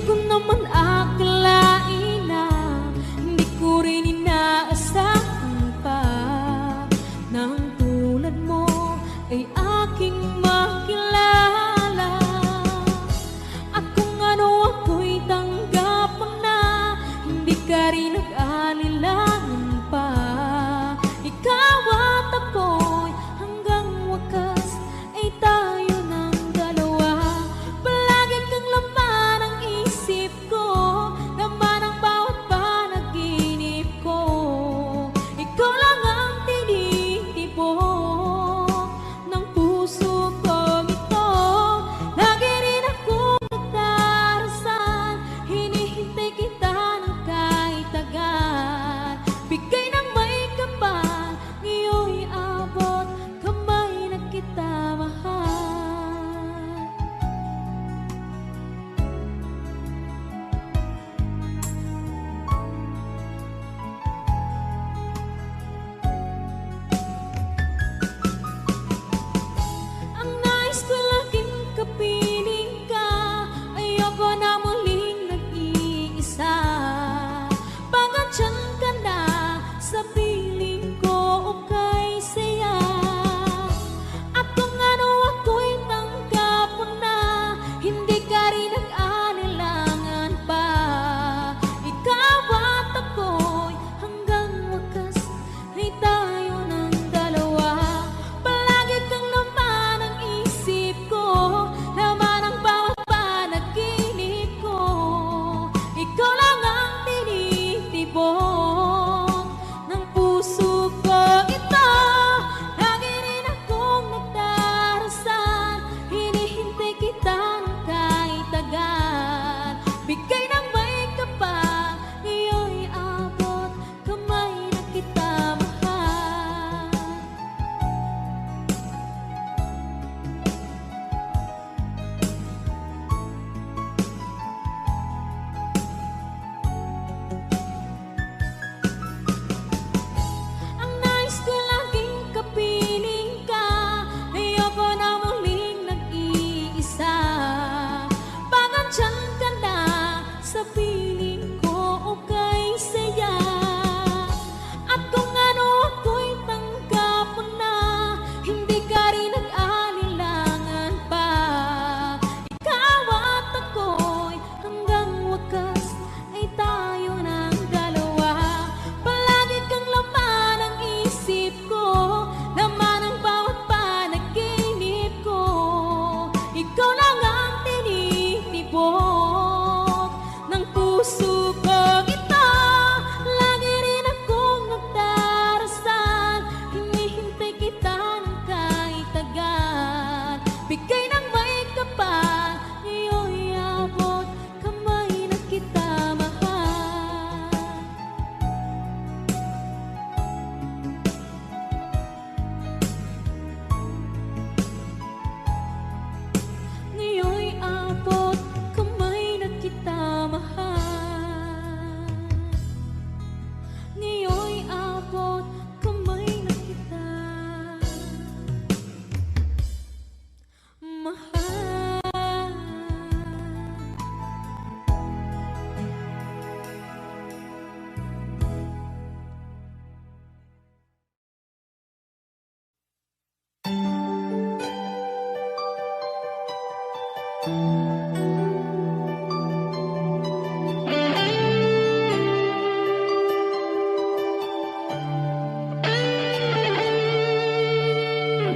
ko naman akalain na hindi ko rin inaasahan pa nang tulad mo ay aking makilala. At kung ano ako'y tanggapan na hindi ka rin nag-alilangan pa. Ikaw at ako'y hanggang wakas ay tayo ng dalawa. Palagi kang laman ng isip ko, laman ng bawat panaginip ko. Ikaw lang ang tinitibok ng puso kong ito. Lagi rin akong nagdarasal, hinihintay kita ng kahit agad. Bigay ng may kapal, ngayon'y abot kamay na kita mahal. Ang nais ko laging kapiling ka, ayoko na muling nag-iisa. Pagandyan ka na sa piling ko o kay saya. At kung ano ako'y tanggapan na hindi ka rin nag-anilangan pa. Ikaw at ako'y hanggang wakas ay tayo ng dalawa. Palagi kang laman ng isip ko, laman ng bawat panaginip ko. Ikaw lang ang tinitibok ng puso ko ito. Lagi rin akong nagdarasal, hinihintay kita ng kahit agad. Bigay ng may kapal, ngayon'y abot kamay na kita mahal. Ang nais ko laging kapiling ka, ayoko na muling nag-iisa. Pagandyan ka na sa piling ko o kay saya. At kung ano ako'y tanggapan na hindi ka rin nag-alilangan pa. Ikaw at ako'y hanggang wakas ay tayo ng dalawa. Palagi kang laman ng isip ko, laman ng bawat panaginip ko. Ikaw lang ang tinitibok ng puso kong ito. Lagi rin akong nagdarasal, hinihintay kita ng kahit agad. Bigay ng may kapal, ngayon'y abot kamay na kita mahal. Ngayon'y abot kamay na kita mahal. Ngayon'y abot kamay na kita mahal.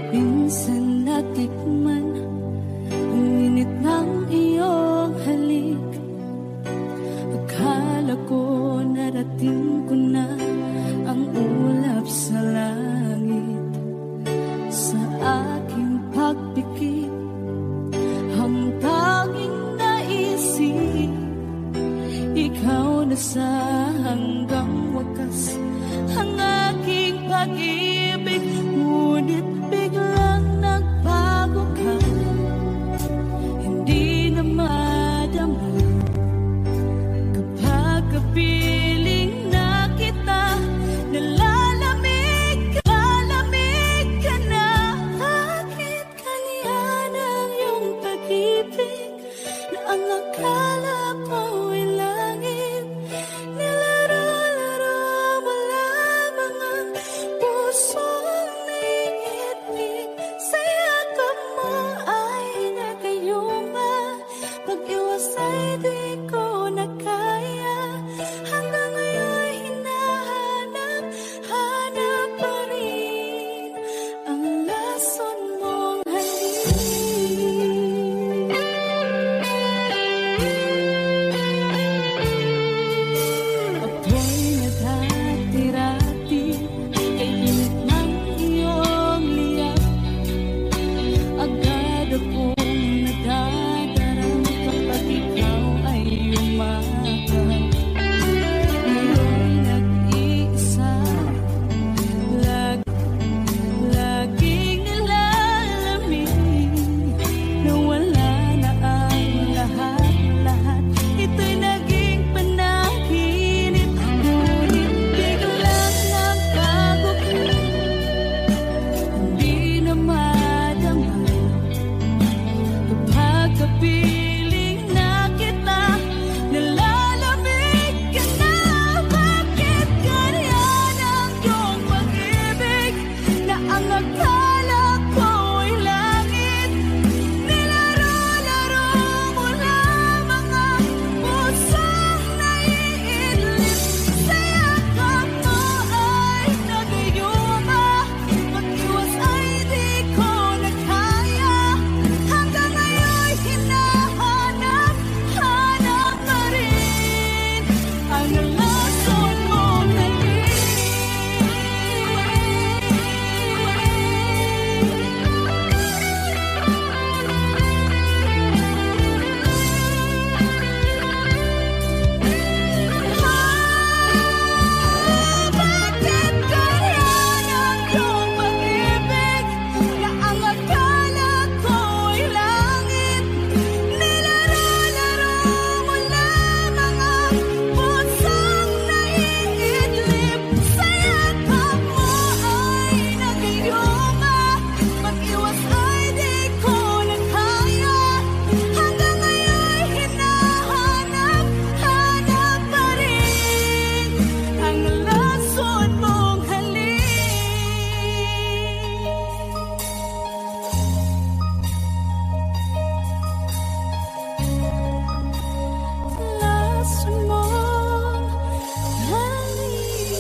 Minsan natikman ang init ng iyong halik. Akala ko narating ko na ang ulap sa langit. Sa aking pagpikit, ang tanging naisip, ikaw na sa hanggang wakas ang aking pag-ibig. Ngunit biglang nagbago ka, hindi na madama kapag kapiling na kita. Nalalamig ka na. Bakit kaliyan ang iyong pag-ibig na ang akala ko'y langit. Nilaro-laro mo lamang ang pusong naiinig. Sa yakap mo ay nagayuma. Pag-iwas ay di ko na kaya. Hanggang ngayon hinahanap, hanap pa rin ang lason mong halik. Ako'y naghatirati kay init ng iyong liyap. Agad akong nadadarang kapag ikaw ay umakap. Ngayon nag-iisa, laging nilalamig na wala na ang lahat-lahat. Ito'y naging panaginip, ngunit biglang nagkagukit. Hindi na madama kapag kapiling na kita. Nalalamig ka na, bakit ganyan ang iyong pag-ibig na ang akala ko'y langit? Nilaro-laro mo lamang ang pusong naiidlip. Sa yakap mo ay nagayuma. Pag-iwas ay di ko na kaya. Hanggang ngayon hinahanap, hanap pa rin ang lason mong halik. Bakit ganyan ang iyong pag-ibig na ang akala ko'y langit? Nilaro-laro mo lamang ang pusong naiidlip. Sa yakap mo ay nagayuma. Pag-iwas ay di ko na kaya. Hanggang ngayon hinahanap, hanap pa rin ang lason mong halik. Lason mong halik.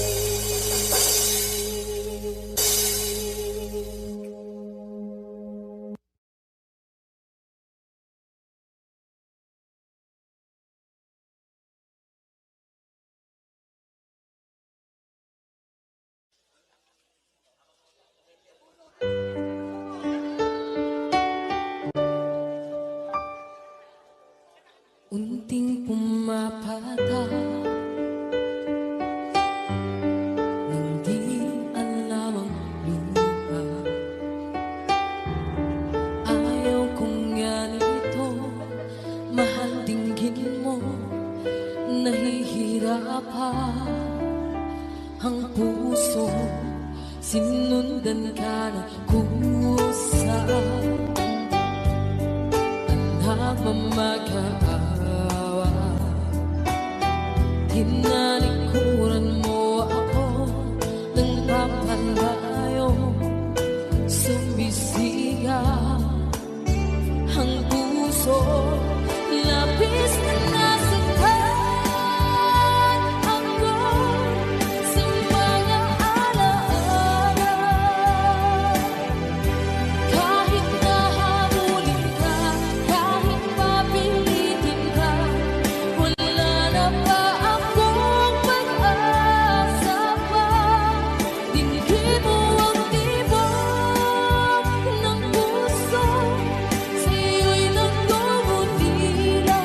Unting pumapatak nang di alam ang lupa. Ayaw kong ganito, mahal dinggin mo. Nahihirapan ang puso, sinundan ka na kusa. Anak mamag-aawa, hinalikuran mo ako ng papalayo. Sumisigaw ang puso, labis na nasaktan ako sa mga alaala. Kahit nahabulin ka, kahit papilitin ka, wala na ba akong pag-asa pa? Dinggin mo ang tibok ng puso, sa'yo'y nagmumutila.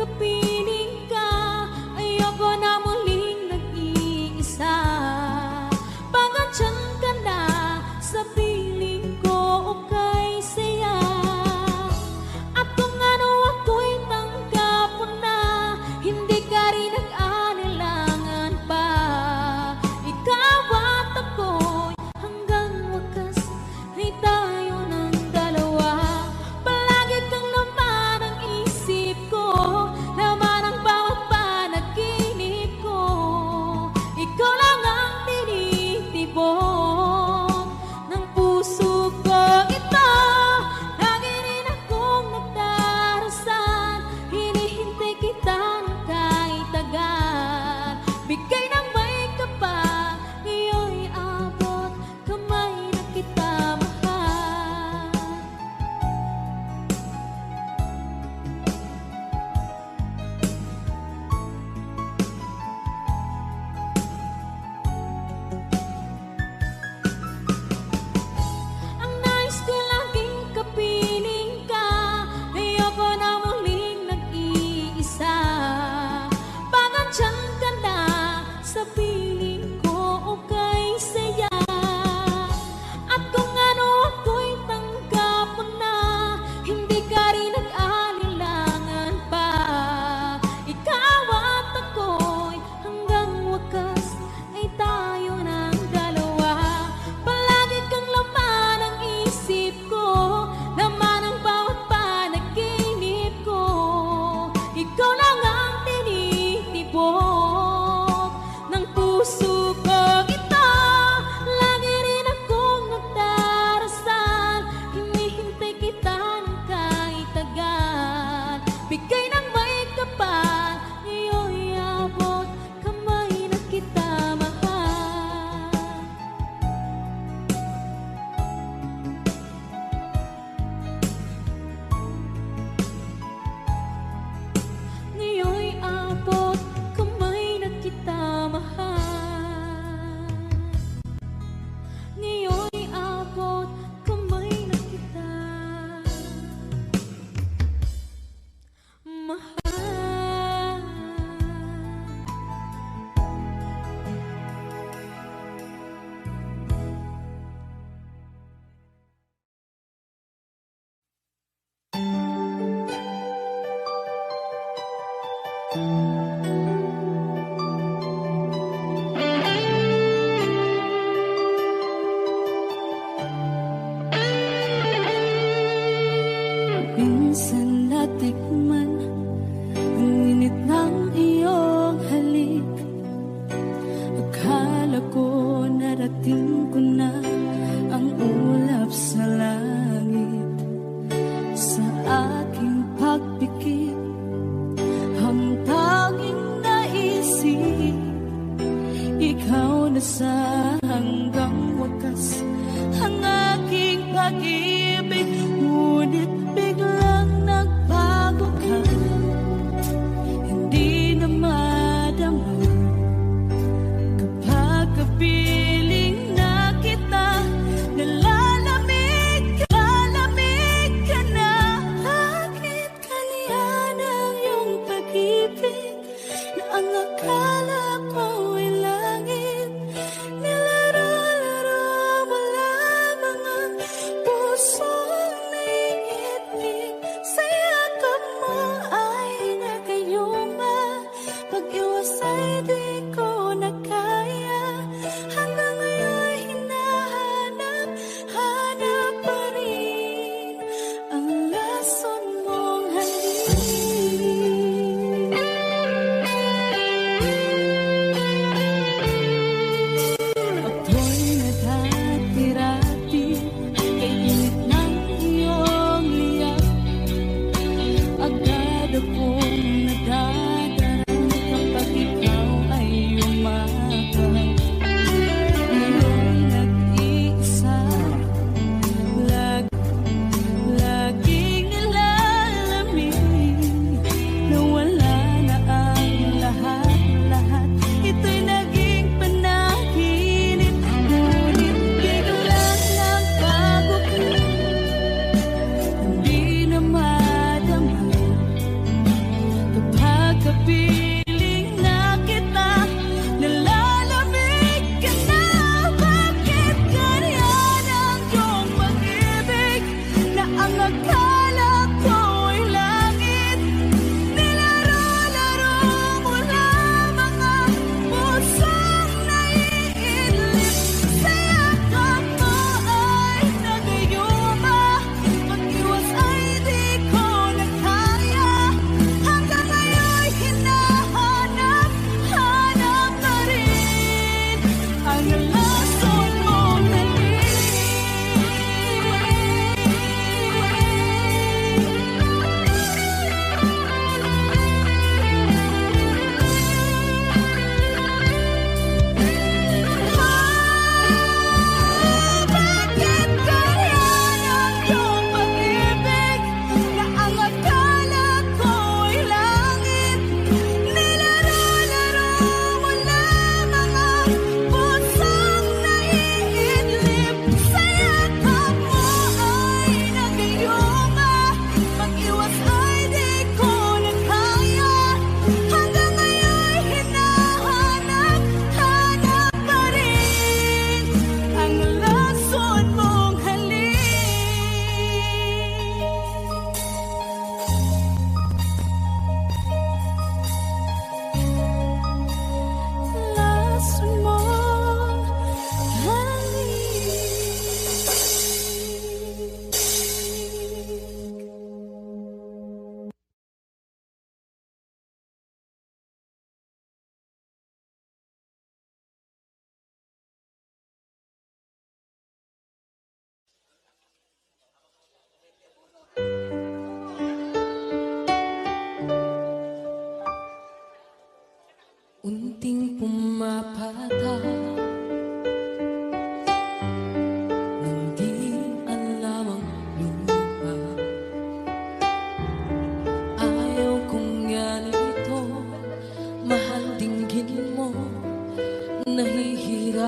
kapiling ka. Ayoko na muling nag-iisa. Pagandyan ka na sa piling ko, okay saya. At kung ano ako'y tanggap mo na, hindi ka rin nag-anilangan pa. Ikaw at ako'y hanggang wakas ay tayo ng dalawa. Palagi kang laman ang isip ko, laman ang bawat panaginip ko. Ikaw lang ang tinitibok ng puso ko. Ito, lagi rin akong nagdarasal, hinihintay kita ng kahit tagal. Bigay ng may kapal, ngayon'y abot kamay na kita mahal. Ang nais ko laging kapiling ka, ayoko na muling nag-iisa. Pagandyan ka na sa piling ko, okay saya. At kung ano ako'y tanggap mo na, hindi ka rin nag-anilangan pa. Ikaw at ako'y hanggang wakas ay tayo ng dalawa. Palagi kang laman ang isip ko, laman ang bawat panaginip ko. Ikaw lang ang tinitibok ng puso ko. Ito, lagi rin akong nagdarasal, hinihintay kita ng kahit tagal. Bigay ng may kapal, ngayon'y abot kamay na kita mahal. Ngayon'y abot kamay na kita mahal. Ngayon'y abot kamay na kita mahal. Minsan natikman ang init ng iyong halik. Akala ko narating ko na ang ulap sa langit. Sa aking pagpikit, ang tanging naisip, ikaw na sa hanggang wakas ang aking pag-ibig. Ngunit biglang nagbago ka, hindi na madama. Kapag kapiling na kita, nalalamig ka na. Bakit kaliyan ang iyong pag-ibig na ang akala ko ay langit? Nilaro-laro mo lamang ang pusong naiinip. Sa yakap mo ay nagayuma, pag-iwas ay di ko na kaya. Hanggang ngayon hinahanap pa rin ang lason mong halik.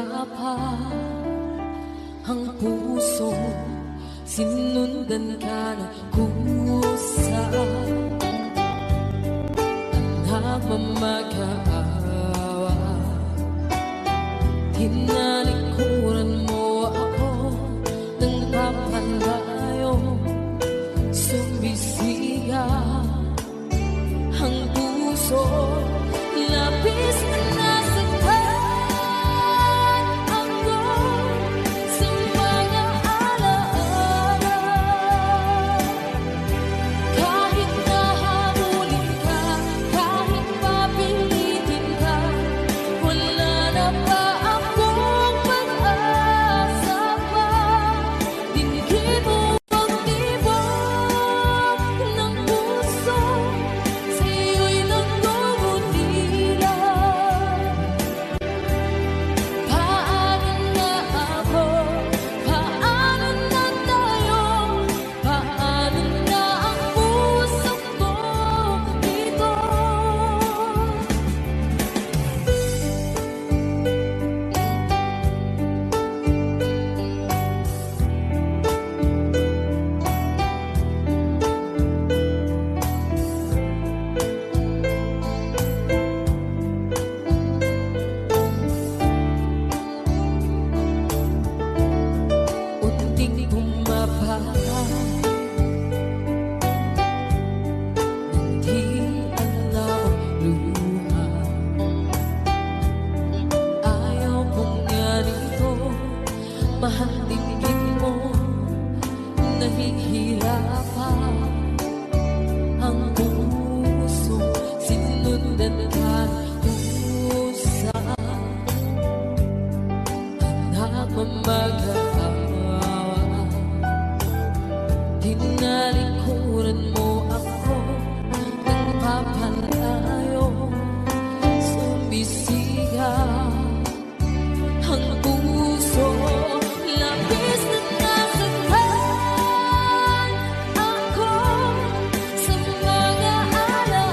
nahihirapan ang puso, sinundan ka ng kusa. Nagmamag-aawa, hinalikuran mo ako ng papalayo. Sumisigaw ang puso, labis na nasaktan ako sa mga alaala. Kahit nahabulin ka, kahit papilitin ka, wala na ba akong pag-asa pa? Dinggin mo ang tibok ng puso, sa'yo'y nagmumutila. Paano na ako? Paano na tayo? Paano na ang puso ko dito? Unting bumaba, hindi alam luha. Ayaw kong ganito, mahal dinggin mo, nahihirapan ang puso, sinundan ka kusa. Nagmamag-aawa, hinalikuran mo ako ng papalayo. Sumisigaw ang puso, labis na nasaktan ako sa mga alaala.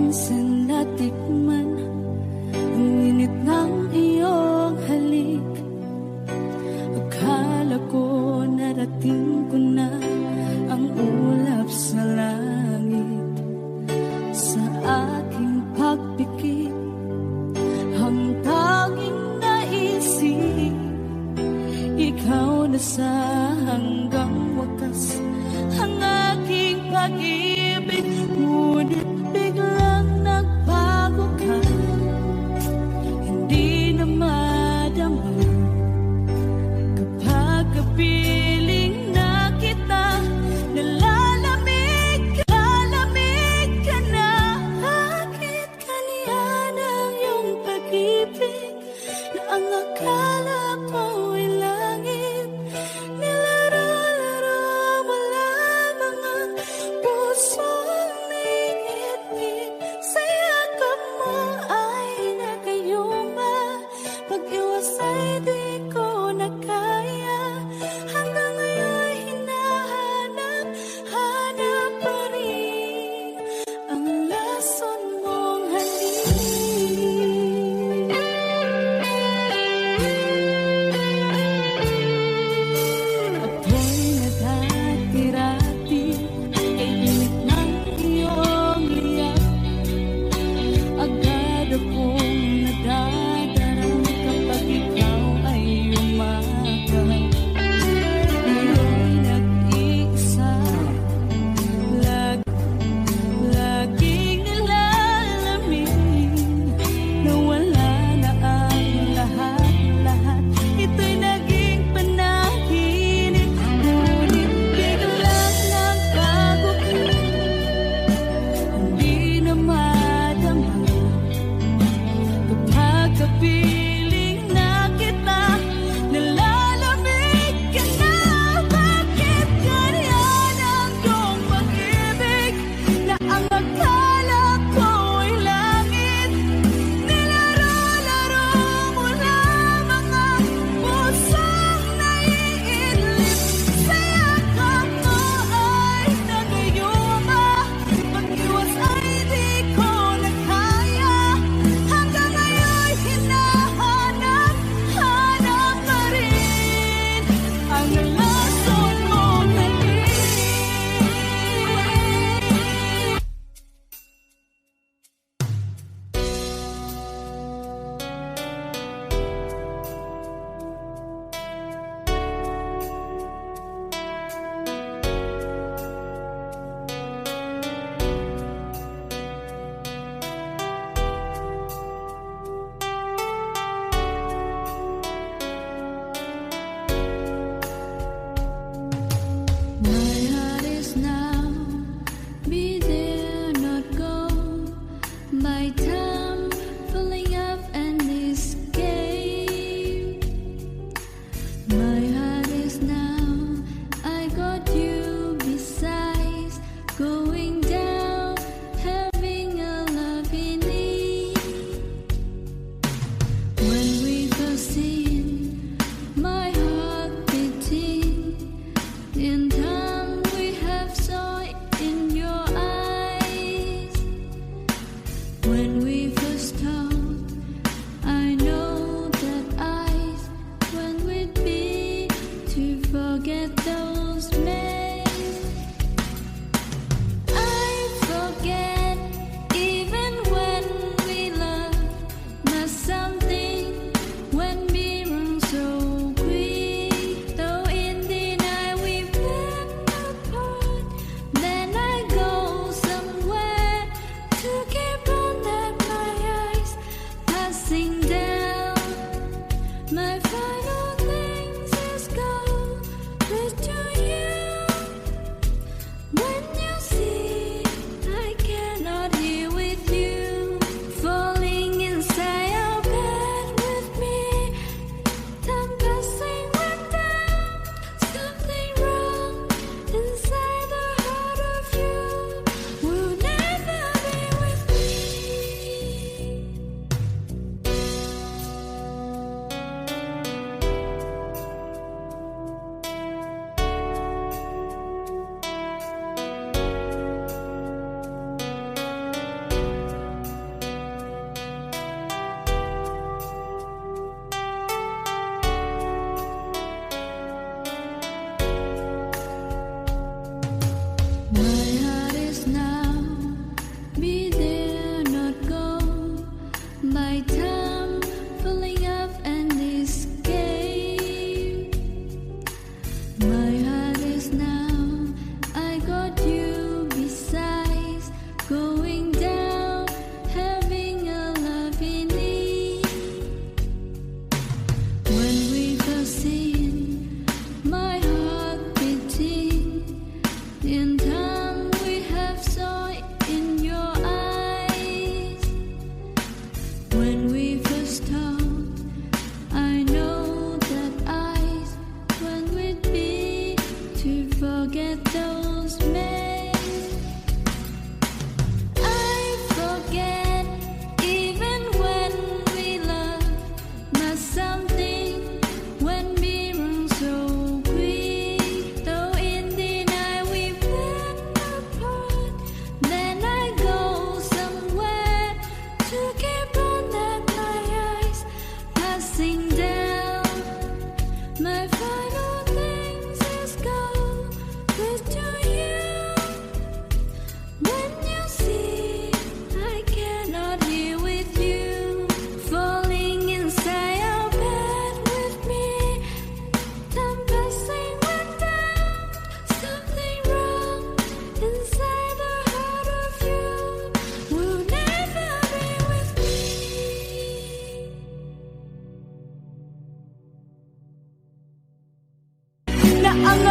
minsan natikman ang init ng iyong halik. Akala ko narating ko na ang ulap sa langit. Sa aking pagpikit, ang tanging naisip, ikaw na sa hanggang wakas ang aking pag-ibig. Ngunit biglang nagbago ka, hindi na madama. Kapag kapiling na kita, nalalamig ka na. Bakit kaniyan ang iyong pag-ibig na ang akala ko ay langit? Nilaro-laro mo lamang ang puso.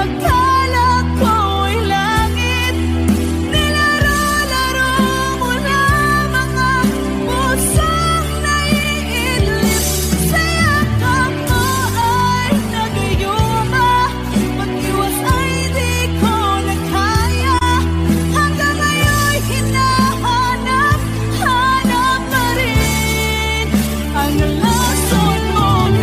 akala ko'y langit. Nilaro-laro mo na mga pusong naiidlip. Sa yakap mo ay nagayuma, mag-iwas ay di ko na kaya. Hanggang ngayon'y hinahanap pa rin ang lason mong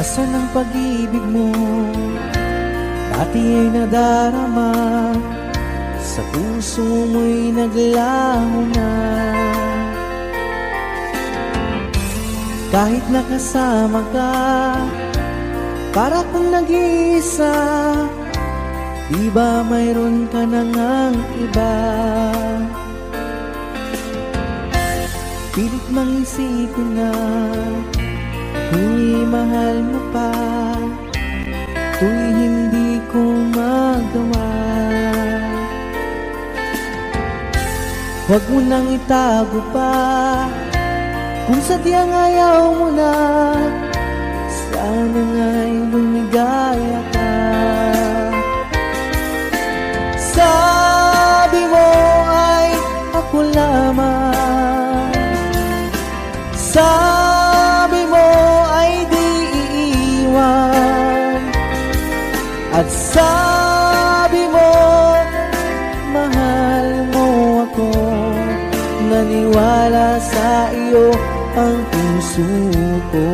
Nasaan ang pag-ibig mo? Dati ay nadarama, sa puso mo'y naglaho na. Kahit nakasama ka, para kang nag-iisa. Di ba mayroon ka na ngang iba? Pilit mang isipin na kung mahal mo pa, to'y hindi ko magawa. Huwag mo nang itago pa, kung sadyang ayaw mo na, sana nga'y lumigaya ka. Sabi mo ay ako lamang, sabi mo ay di iiwan, at sabi mo mahal mo ako. Naniwala sa iyo ang puso ko.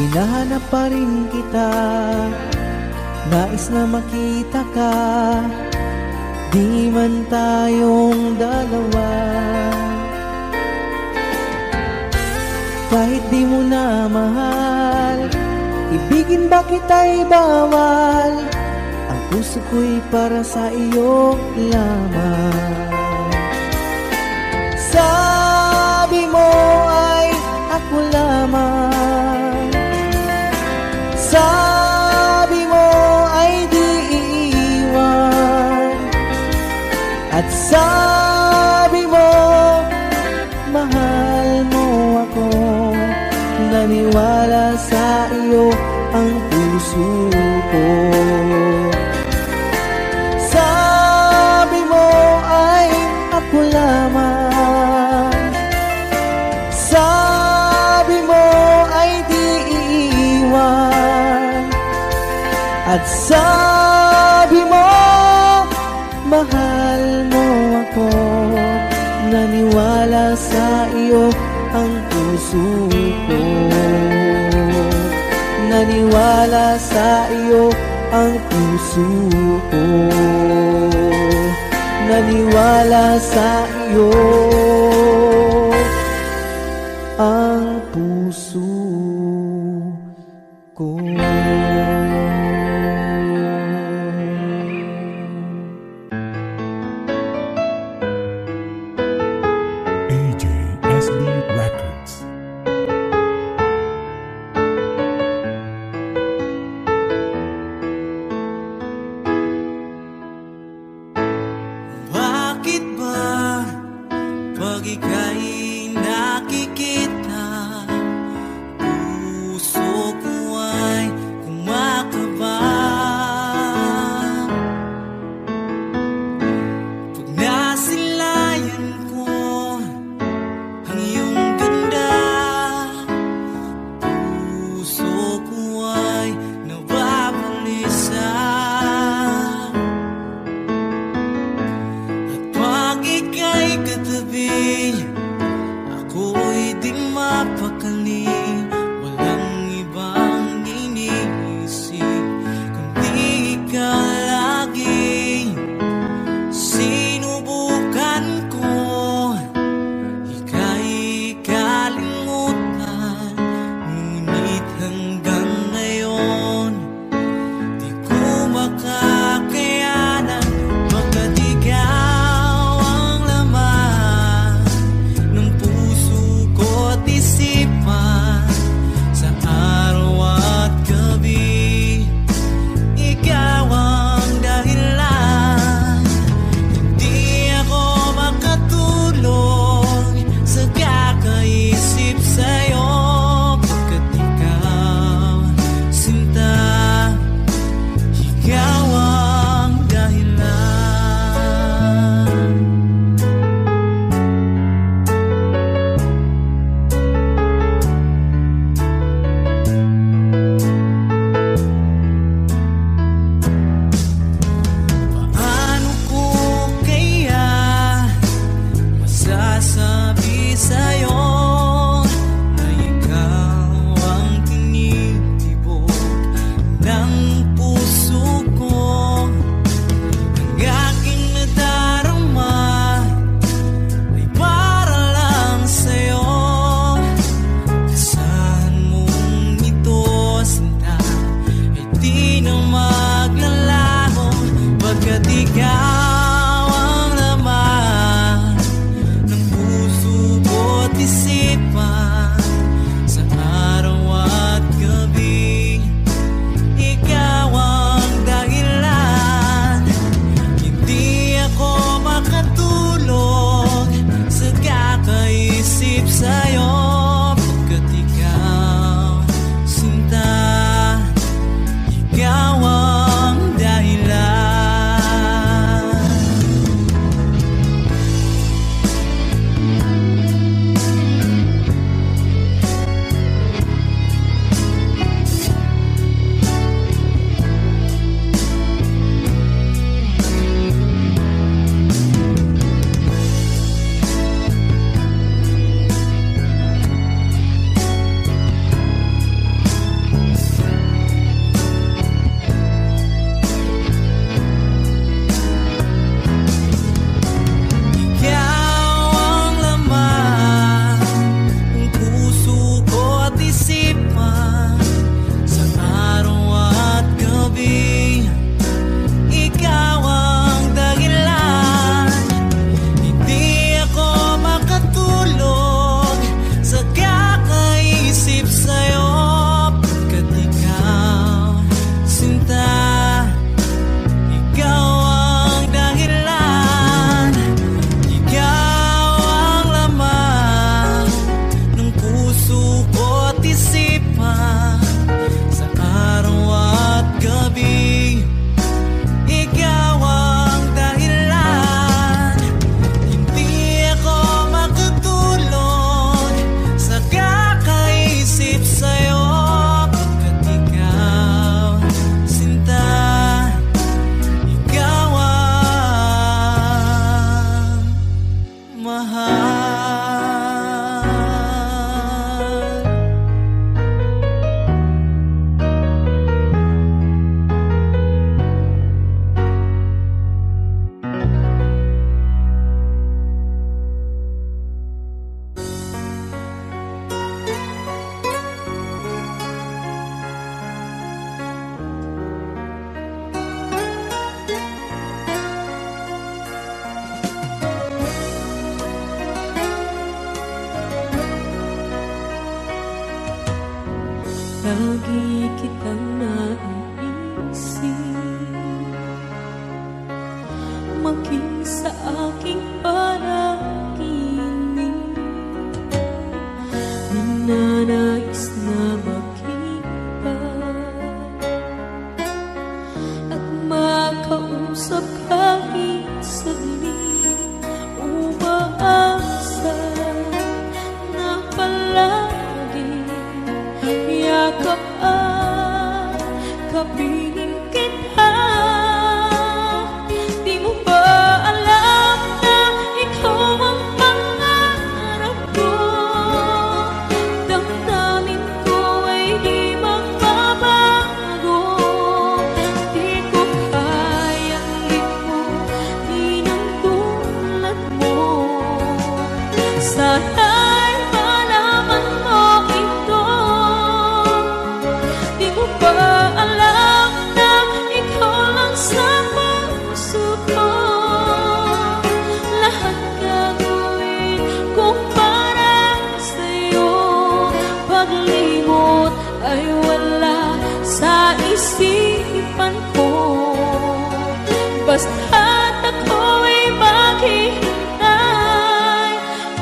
Hinahanap pa rin kita, nais na makita ka, di man tayong dalawa. Kahit di mo na mahal, ibigin ba kita'y bawal? Ang puso ko'y para sa iyo lamang. Sabi mo ay ako lamang, sabi mo ay di iiwan, at sabi naniwala sa iyo ang puso ko. Sabi mo ay ako lamang, sabi mo ay di iiwan, at sabi mo mahal mo ako. Naniwala sa iyo ang puso ko, naniwala sa iyo ang puso ko, naniwala sa iyo ang puso ko. AJSB Records. Bakit ba pag ika'y nakikita, puso ko ay kumakaba? Pag nasilayan ko ang iyong ganda, puso ko ay nababalisa. Pag ika'y katabi, ako'y di mapakali. Walang ibang iniisip kundi ikaw lagi. Sinubukan ko, ika'y kalimutan, ngunit hanggang ngayon di ko makakayanan. Pagkat ikaw ang laman ng puso ko't isipan, Lagi kitang naiisip, maging sa aking panaginip. Ninanais na makita at makausap kahit saglit. Umaasa na palagi yakap at kapiling kita. Di mo ba alam na ikaw ang pangarap ko? Damdamin ko ay di magbabago. Di ko kayang limutin ang tulad mo. Sana'y malaman mo ito. Di mo ba alam na ikaw lang sa puso ko? Lahat gagawin kong para sa'yo. Paglimot ay wala sa isipan ko. Basta't ako'y maghihintay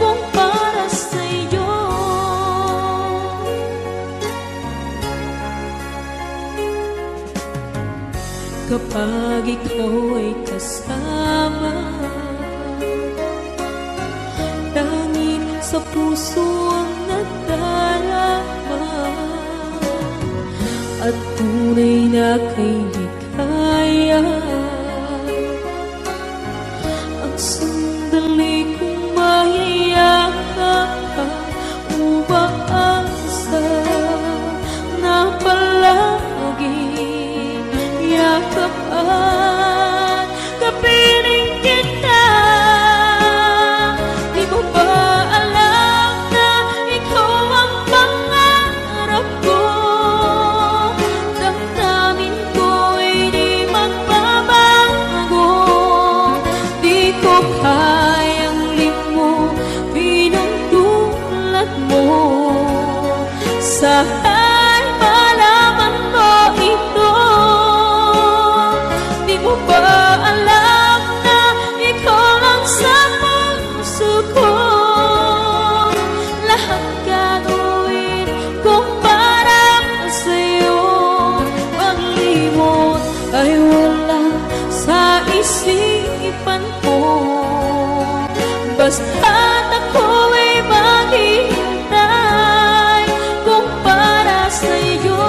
kung para sa'yo. Kapag ikaw ay kasama, langit sa puso ang nadarama, at tunay na kay likaya. Ang sandali kong mayayakap ka, umaasa na palagi yakap at kapiling kita. Di mo ba alam na ikaw ang pangarap ko? Damdamin ko ay di magbabago. Di ko kayang limutin ang tulad mo. Sana'y malaman mo ito. Di mo ba alam na ikaw lang sa puso ko? Lahat gagawin kong para sa'yo. Paglimot ay wala sa isipan ko. Basta't ako'y maghihintay kung para sa'yo.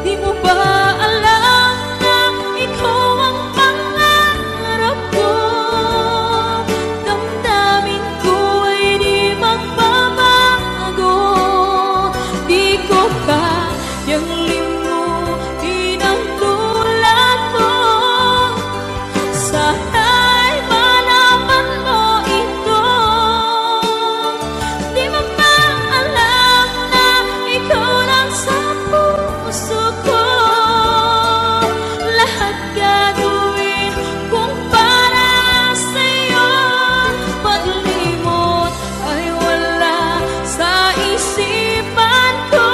Di mo ba alam na ikaw ang pangarap ko? Damdamin ko ay di magbabago. Di ko kayang limutin ang tulad mo. Sana'y malaman mo ito. Di mo ba alam na ikaw lang sa puso ko? Lahat gagawin kung para sa'yo. Paglimot ay wala sa isipan ko.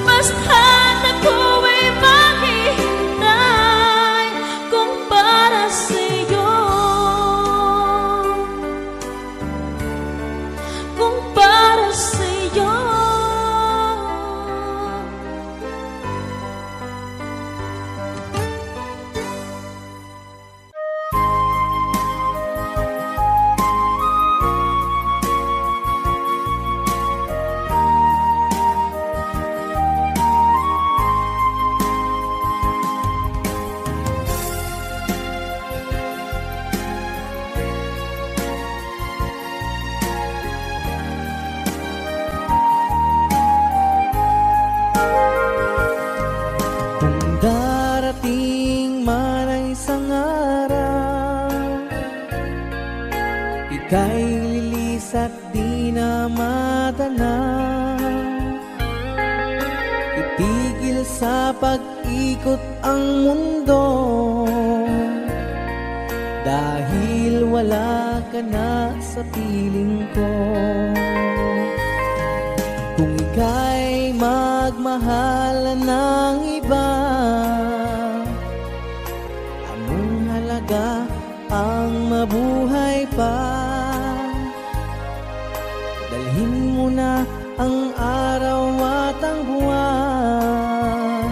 Basta't ako'y maghihintay kung para sa'yo. Kung para sa'yo. Kung darating man ang isang araw ika'y lilis at di na madana. Itigil sa pag-ikot ang mundo, dahil wala ka na sa piling ko. Kung ika'y magmahal ng iba, anong halaga ang mabuhay pa? Dalhin mo na ang araw at ang buwan,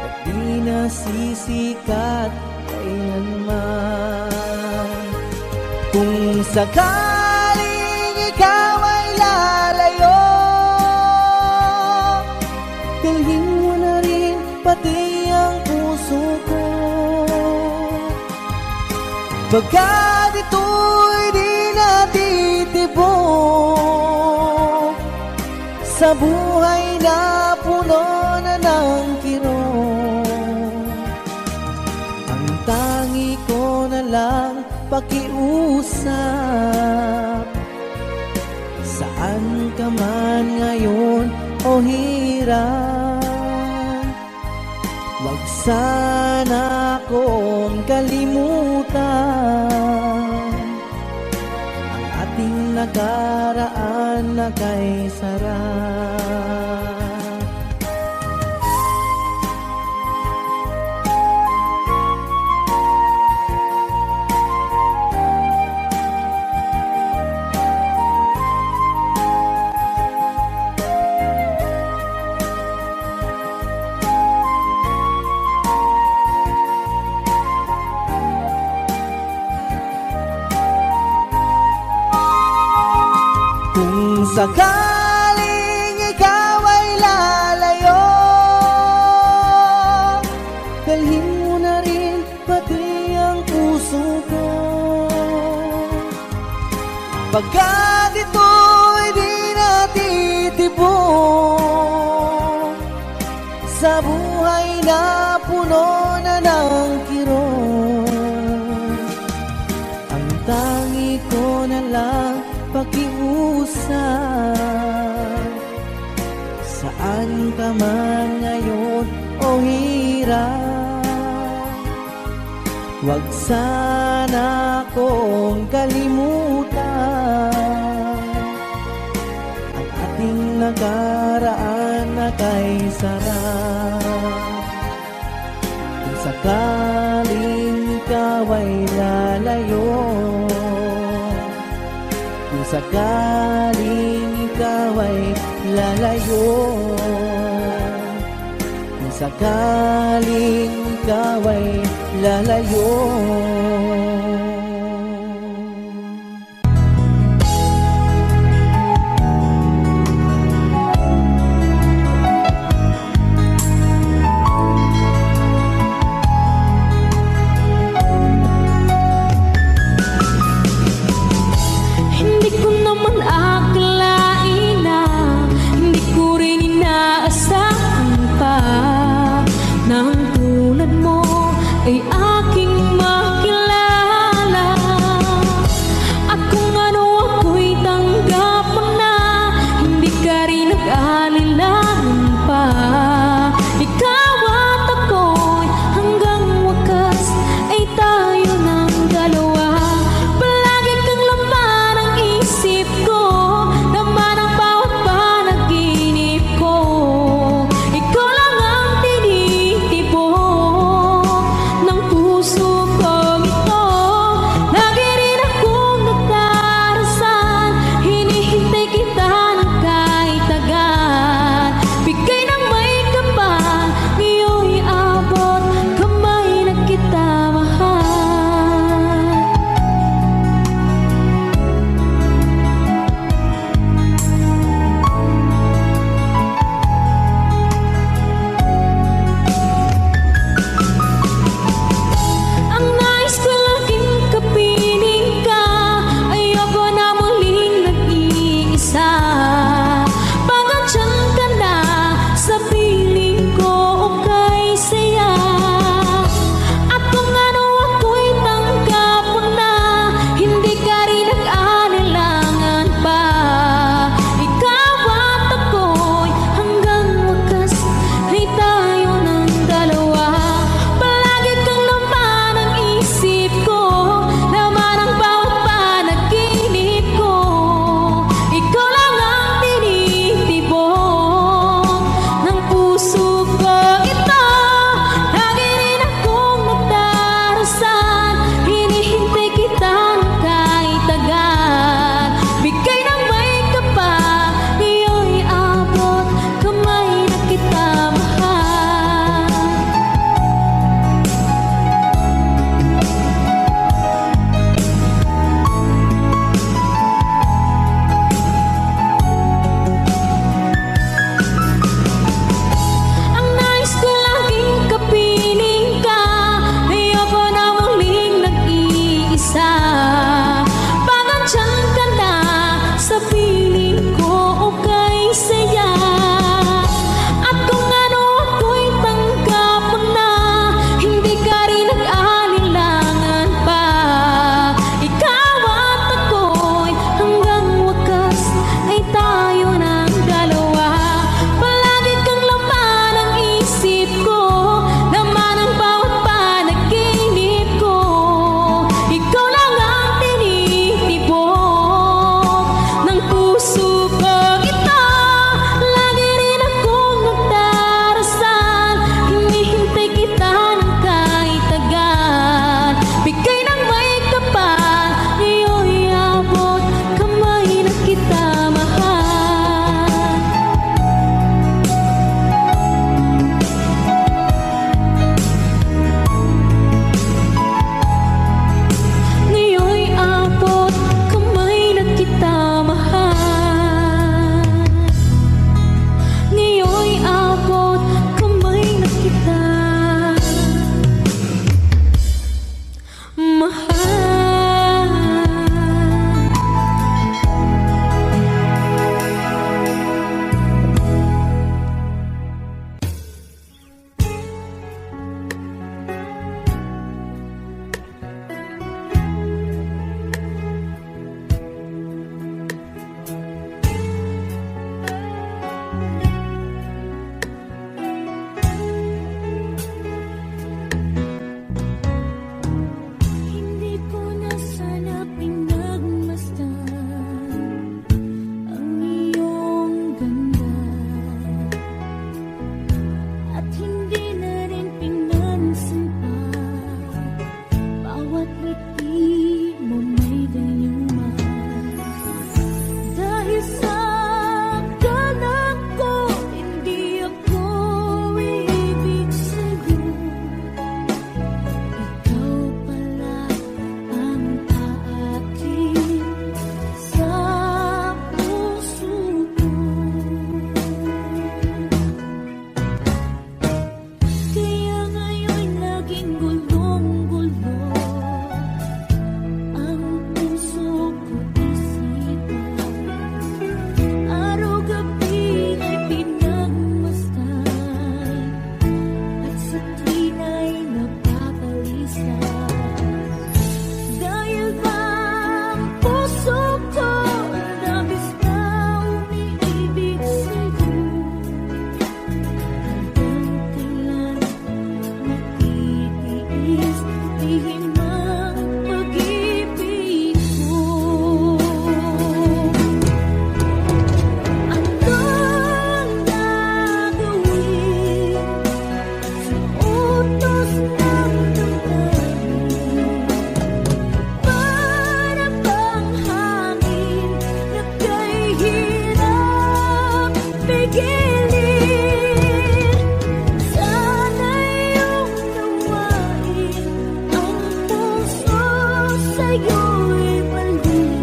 at di na sisikat kailanman. Kung sakaling ikaw ay lalayo, dalhin mo na rin pati ang puso ko. Pagkat ito'y di natitibok sa buhay na puno na ng kirot, ang tangi ko na lang pakiusap. Saan ka man ngayon o hirap, wag sana akong kalimutan ang ating nakaraan na kay sarap. Kung sakaling ikaw ay lalayo, dalhin mo na rin pati ang puso ko. Pagkat ito'y di natitibok sa buhay na puno na ng kirot, ang tangi ko na lang pakiusap. Saan ka man ngayon o hirap, wag sana akong kalimutan ang ating nakaraan na kay sarap. Kung sakaling ikaw ay lalayo, kung sakaling ikaw ay lalayo, kung sakaling ikaw ay lalayo. Hindi ko naman akalain na, hindi ko rin inaasahan pa na ang tulad mo ay aking makilala. At kung ano ako'y tanggap mo na, hindi ka rin nag-alilangan pa. Ikaw at ako'y hanggang wakas ay tayo ng dalawa. Palagi kang laman ang isip ko, laman ang bawat panaginip ko. Ikaw lang ang tinitibok ng puso kong ito. Lagi rin akong nagdarasal, hinihintay kita ng kahit agad. Bigay ng may kapal, ngayon'y abot kamay na kita mahal. Ang lihim ang pag-ibig ko. Anong gagawin sa utos ng damdamin? Para bang hangin na kay hirap pigilin. Sana iyong nawain ang puso sa'yo'y balik.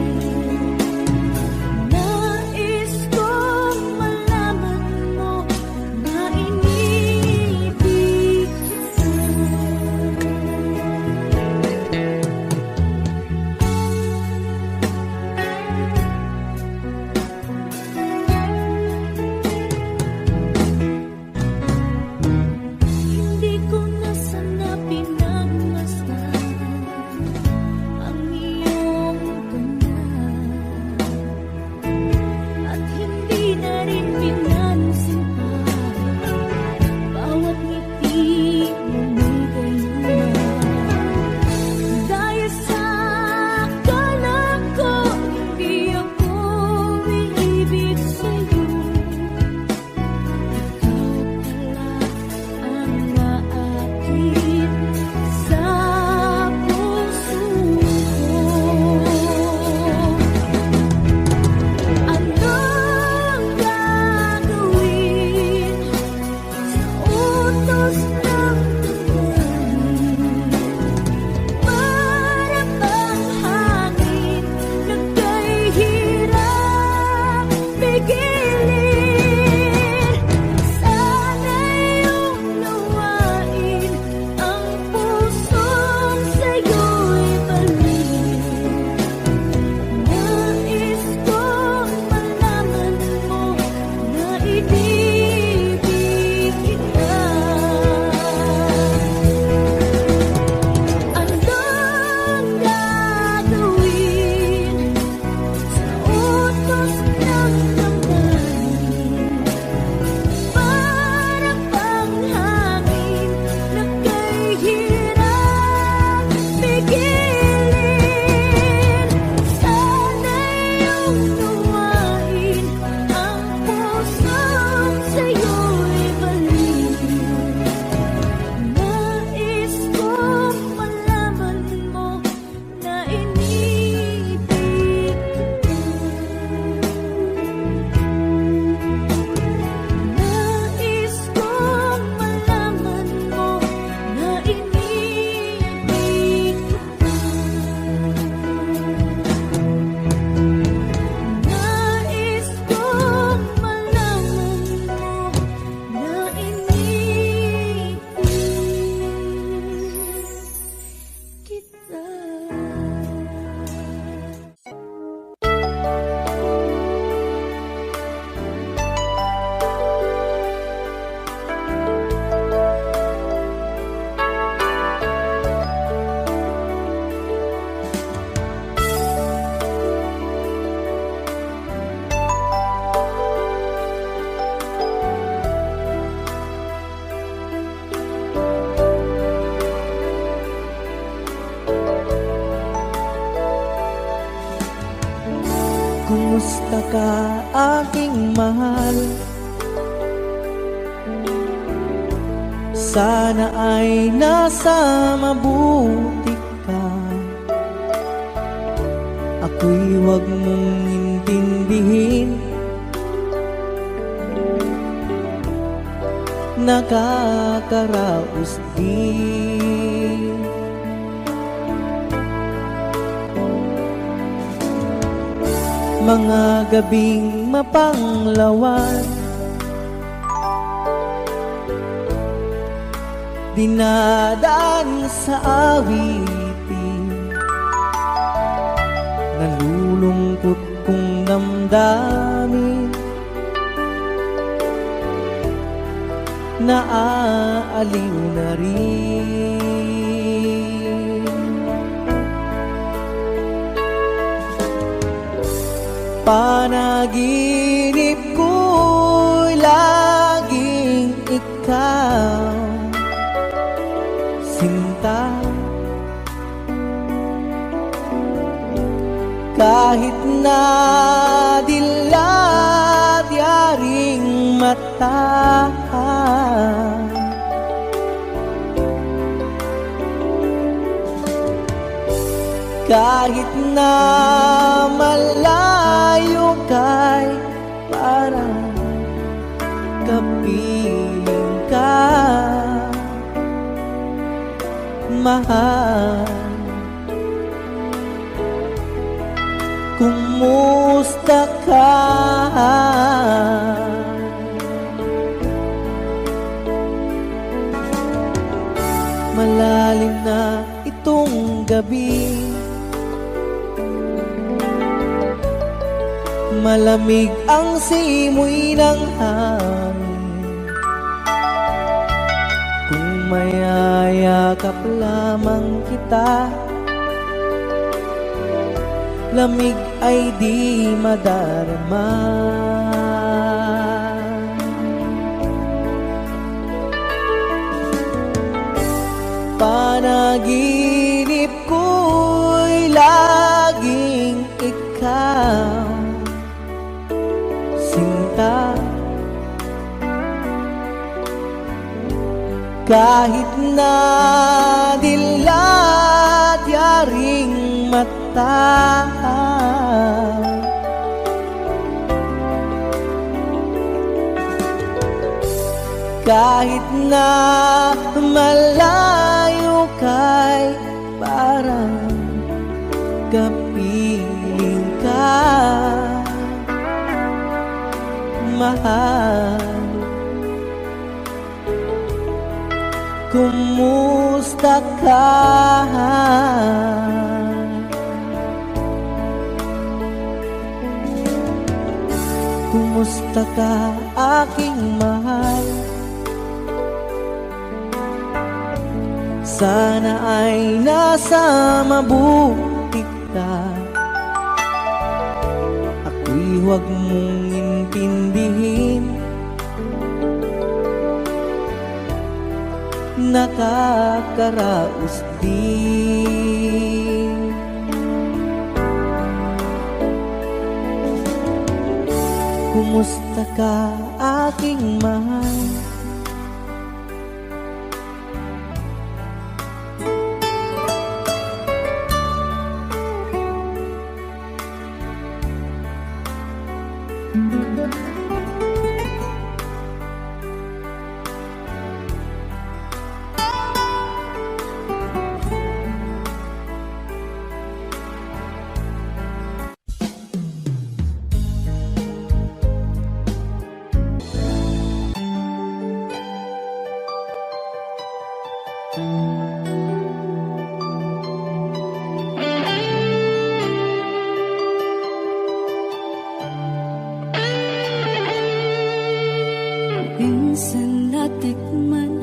Nais kong malaman mo na inibig kita. Hindi ko na sana pinagmasdan ang iyong ganda, at hindi na rin pinansin pa bawat ngiti mo may gayuma. Dahil sa akala ko hindi ako umiibig sa'yo, ikaw pala ang naakit sa puso ko. Anong gagawin sa utos ng damdamin? Para bang hangin na kay hirap pigilin. Sana iyong nawain ang pusong sa'yo'y balik. Nais kong malaman mo na inibig kita. Anong gagawin sa utos ng damdamin? Para bang hangin na kay hirap pigilin. Sana iyong nawain ang pusong sa'yo'y balik. Nais kong malaman mo na inibig kita. Nais kong malaman mo na inibig kita. Nais kong malaman mo na inibig kita. Kumusta ka aking mahal? Sana ay nasa mabuti ka. Ako'y huwag mong intindihin, nakakaraos din. Mga gabing mapanglawan, dinadaan sa awitin, nalulungkot kong damdamin, naaaliw na rin. Panaginip ko'y laging ikaw, sinta, kahit na dilat yaring mata. Kahit na malayo kay parang kapiling ka, mahal. Kumusta ka? Malalim na itong gabi, malamig ang simoy ng hangin. Kung mayayakap lamang kita, lamig ay di madarama. Panaginip ko'y laging ikaw, sinta. Kahit na dilat yaring mata, kahit na malayo kay parang kapiling ka, mahal. Kumusta ka? Kumusta ka, aking mahal? Sana ay nasa mabuti ka. Ako'y huwag mong intindihin, nakakaraos din. Kumusta ka, aking mahal? Minsan natikman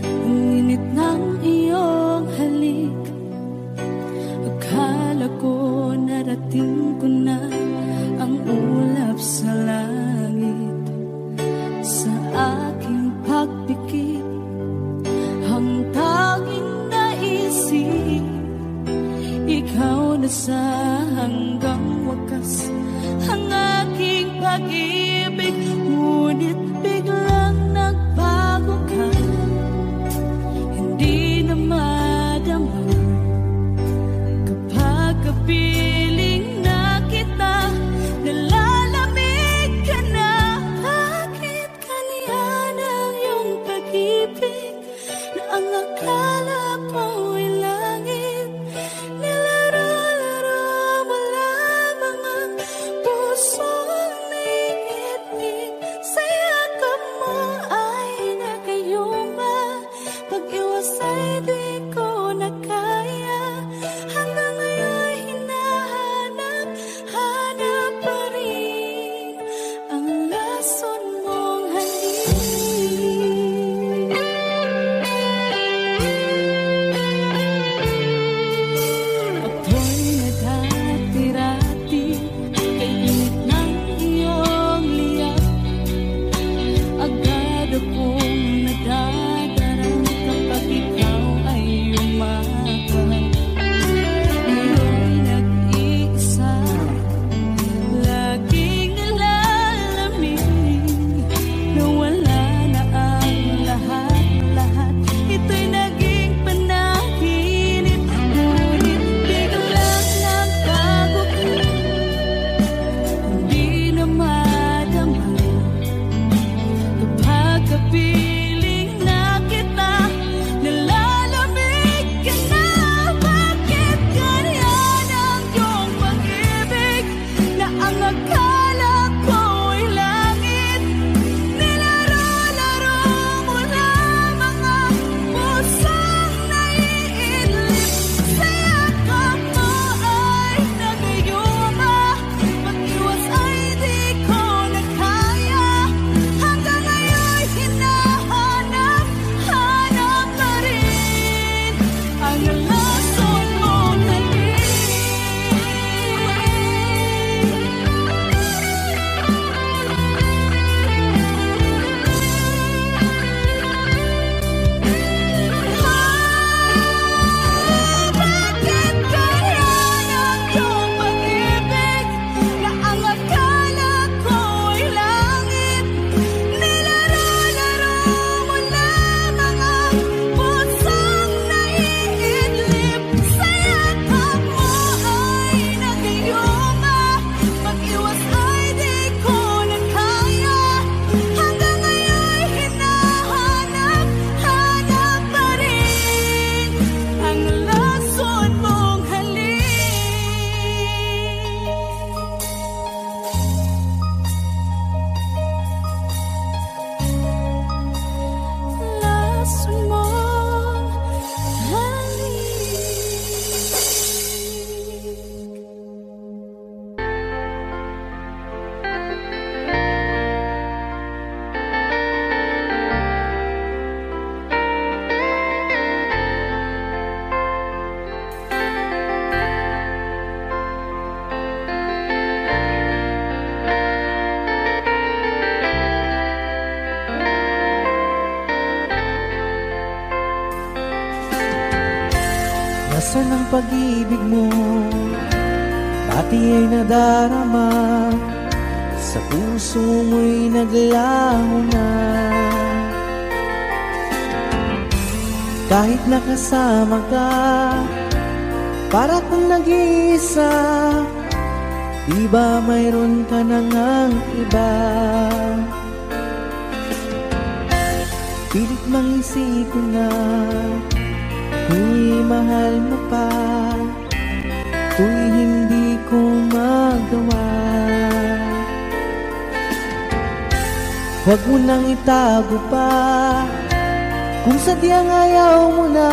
ang init ng iyong halik. Akala ko narating ko na ang ulap sa langit. Sa aking pagpikit, ang tanging naisip, ikaw na sa hanggang wakas ang aking pag-ibig. Ngunit biglang nagbago ka, hindi na madama. Kapag kapiling na kita, nalalamig ka na. Bakit kaniyan ang iyong pag-ibig na ang akala ko'y langit? Nilaro-laro mo lamang ang pusong may ngit-ngit. pag-ibig mo pati ay nadarama, sa puso mo'y naglaho na. Kahit nakasama ka, para kang nag-iisa, di ba mayroon ka na ngang iba? Pilit mang isipin na kung mahal mo pa, to'y hindi ko magawa. Huwag mo nang itago pa, kung sadyang ayaw mo na,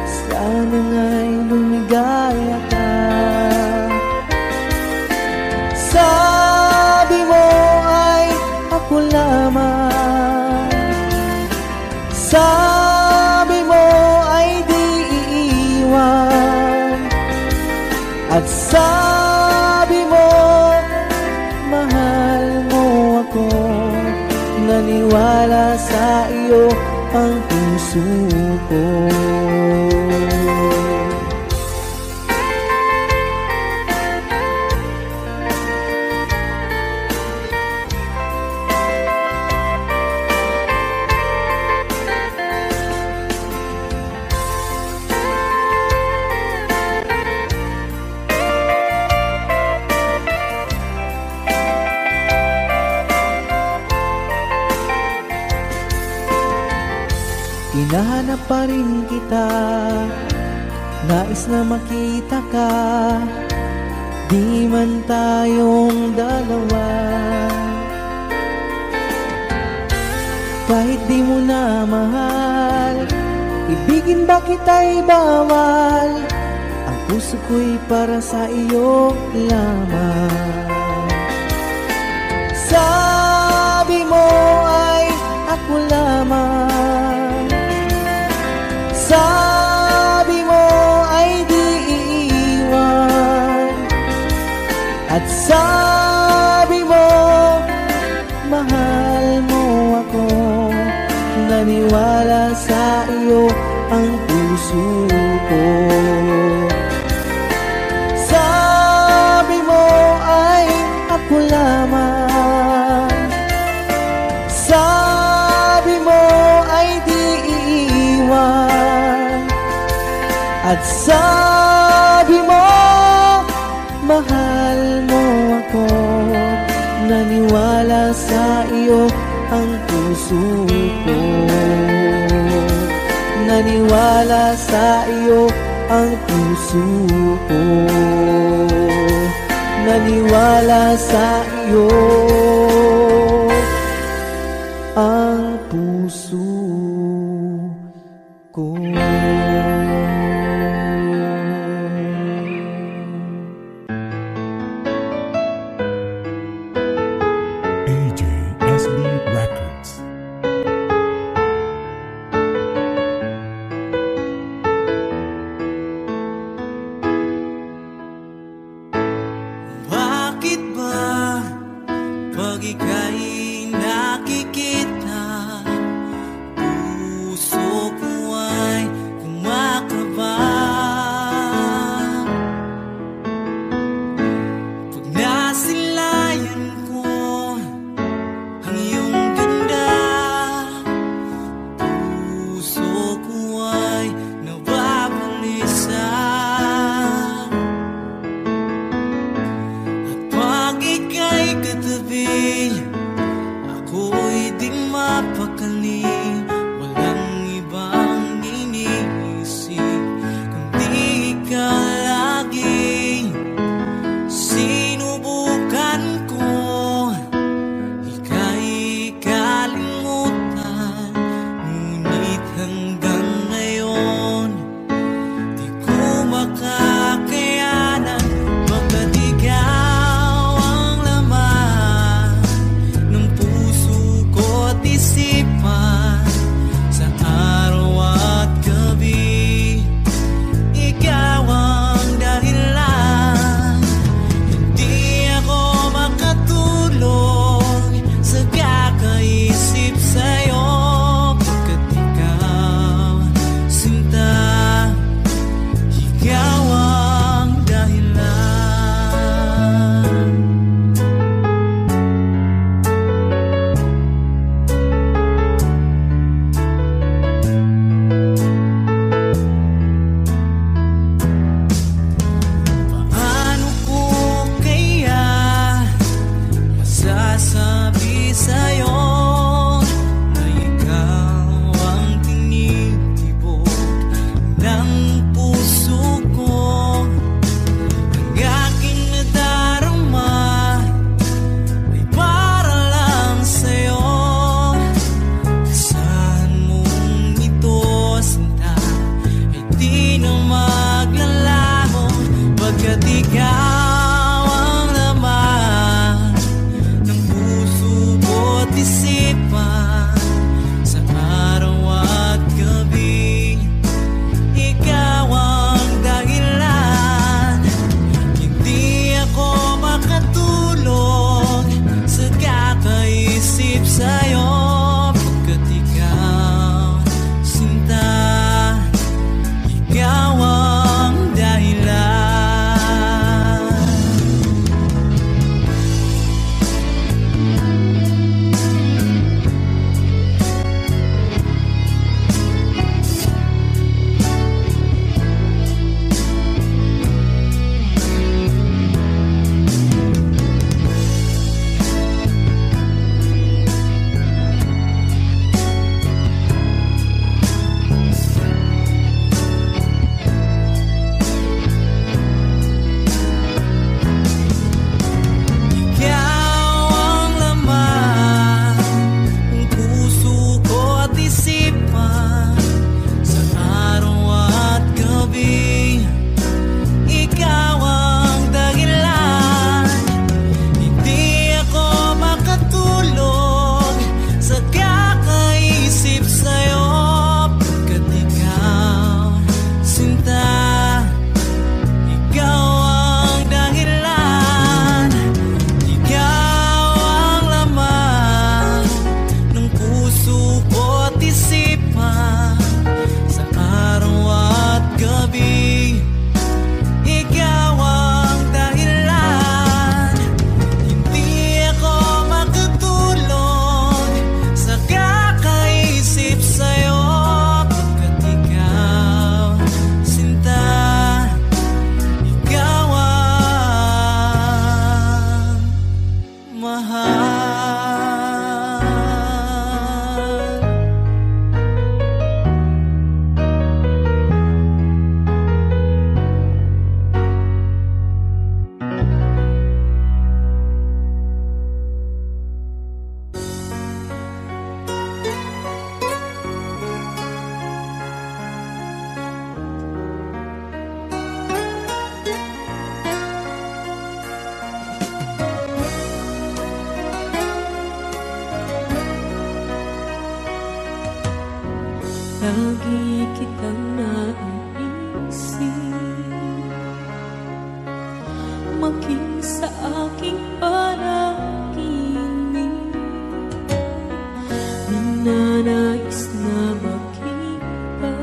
sana nga'y lumigaya ka. Sabi mo ay ako lamang, sabi mo ay di iiwan, at sabi mo mahal mo ako. Naniwala sa iyo ang puso ko. Hinahanap pa rin kita, nais na makita ka, di man tayong dalawa. Kahit di mo na mahal, ibigin ba kita'y bawal, ang puso ko'y para sa iyo lamang. Sabi mo ay ako lamang, sabi mo ay di iiwan, at sabi mo mahal mo ako. Naniwala sa iyo ang puso ko. Sabi mo ay ako lamang, sabi mo ay di iiwan, at sabi mo mahal mo ako. Naniwala sa iyo ang puso ko. Naniwala sa iyo ang puso ko. Naniwala sa iyo ang puso ko. AJSB Records. Bakit ba pag ikaw Lagi kitang naiisip, maging sa aking panaginip. Ninanais na makita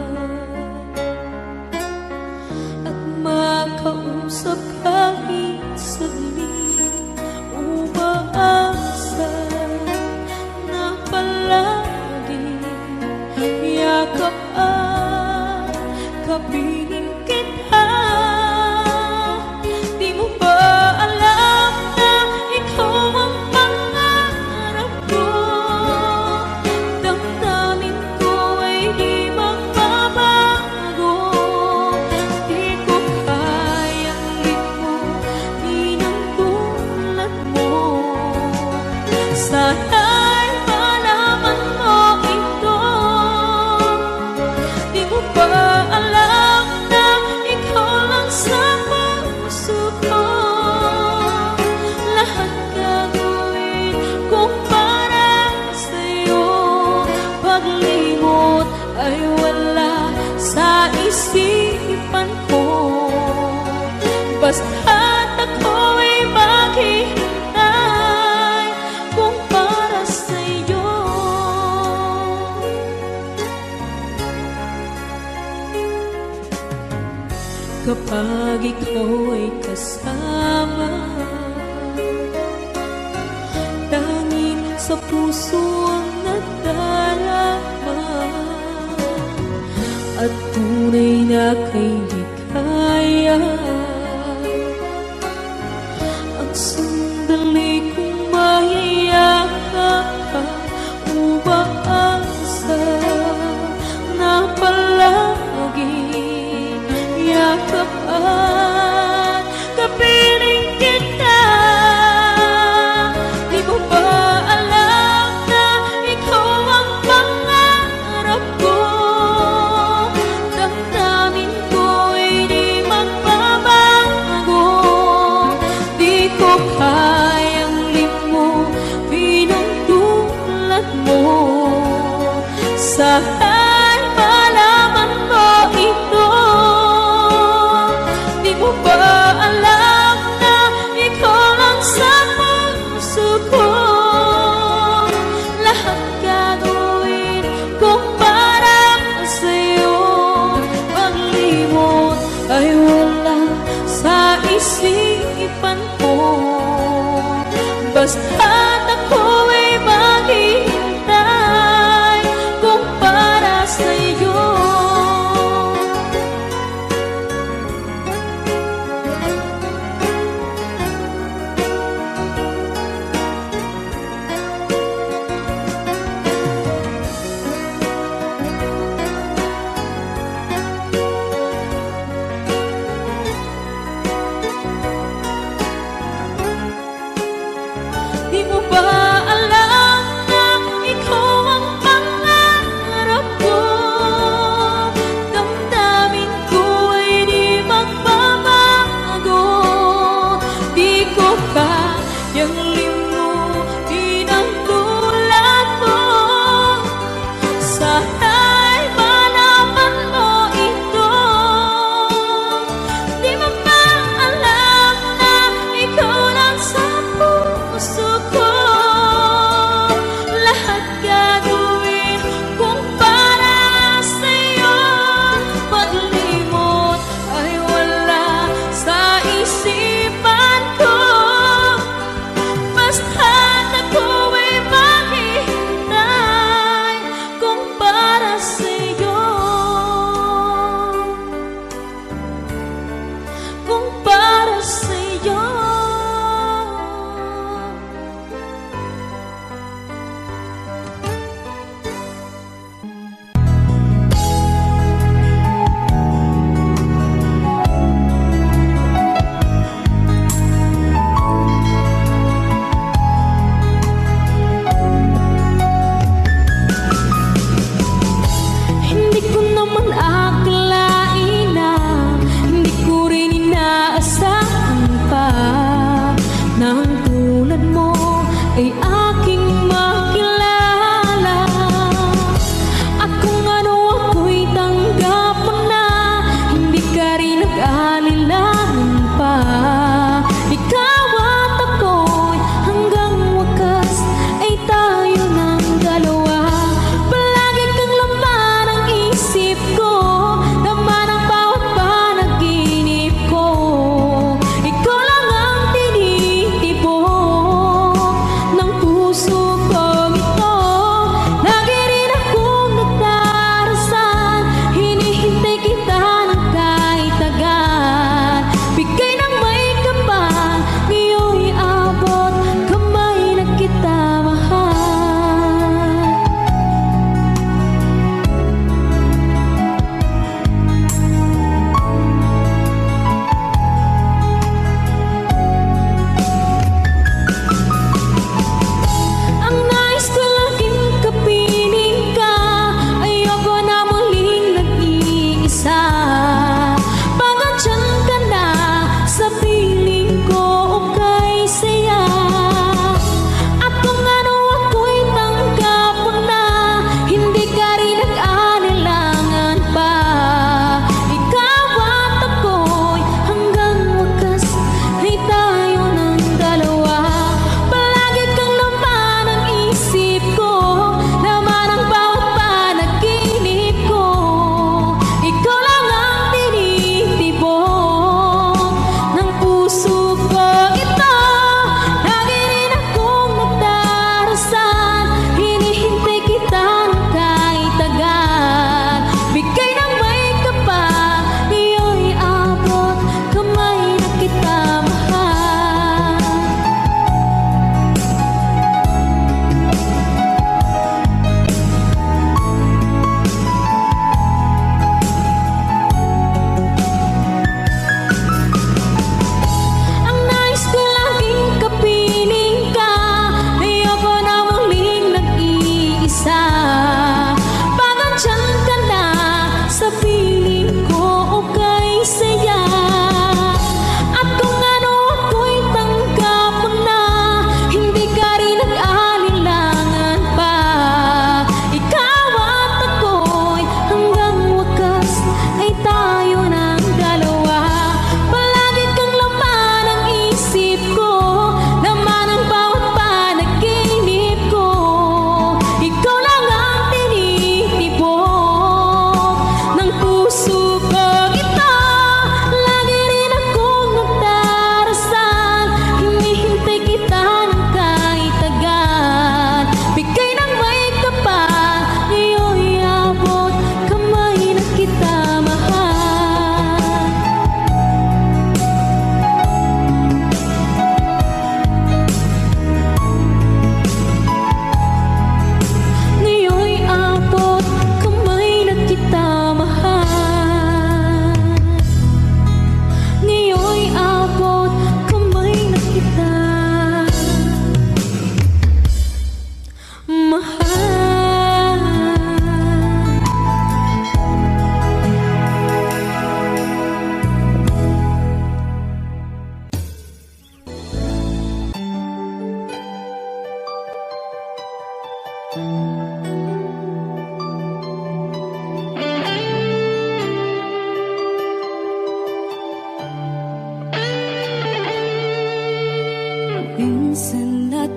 at makausap kahit saglit. Umaasa na palagi yakap at kapiling kita. Di mo ba alam na ikaw ang pangarap ko? Damdamin ko ay di magbabago. Di ko kayang limutin ang tulad mo. Sana'y malaman mo ito. Di mo ba alam na ikaw lang sa puso ko? Lahat gagawin kung para sa'yo. Paglimot ay wala sa isipan ko. Basta't ako'y maghihintay kung para sa'yo. Kapag ikaw ay kasama, tanging sa puso ang nadarama, at tunay na kay likaya. Ang sandali kong mayayakap ka, umaasa na palagi yakap at kapiling kita. Di mo ba alam na ikaw ang pangarap ko? Damdamin ko ay di magbabago. Di ko kayang limutin ang tulad mo. Sana'y malaman mo ito. Di mo ba alam na ikaw lang sa puso ko? Lahat gagawin kung para sa'yo. Paglimot ay wala sa isipan ko. Basta't ako'y maghihintay kung para sa'yo. Di mo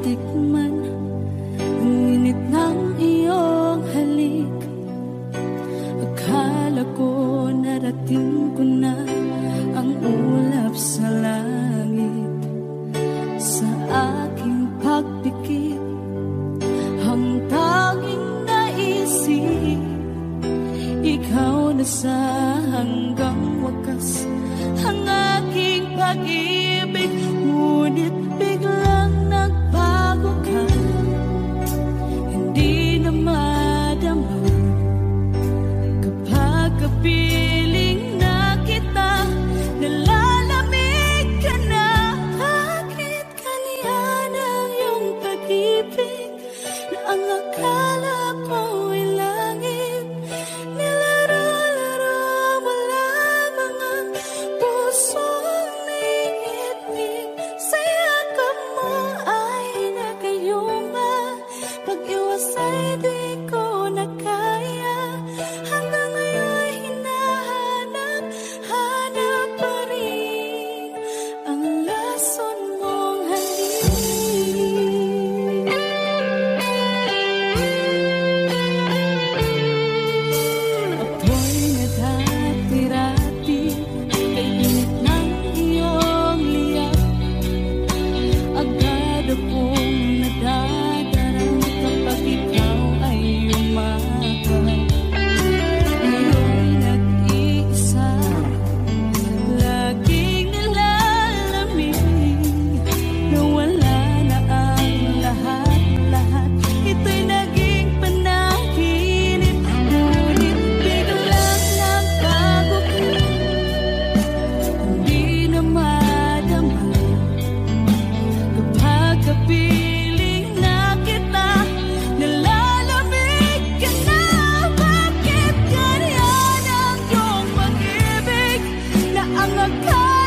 matikman ang init ng iyong halik. Akala ko narating ko na ang ulap sa langit. Sa aking pagpikit, ang tanging naisip, ikaw na sa hanggang wakas ang aking pag-ibig. Ngunit biglang nagbago ka, hindi na madama kapag kapiling na kita. Nalalamig ka na, bakit kaniyan ang iyong pag-ibig na ang akala ko ay langit. Nilaro-laro mo lamang ang pusong niitig. Sa yakap mo ay nagayuma, pag-iwas ay di ko na kaya. Hanggang ngayon hinahanap, hanap pa rin ang lason mong halik. Ako'y nadati-rati kay init ng iyong liyap. Agad akong nadadarang kapag ikaw ay umakap. Ngayon nag-iisa, laging nilalamig. Nawala na ang lahat-lahat, ito'y naging panaginip. Ngunit biglang nagbago ka, hindi na madama kapag kapiling na kita. Nalalamig ka na, bakit ganyan ang iyong pag-ibig na ang akala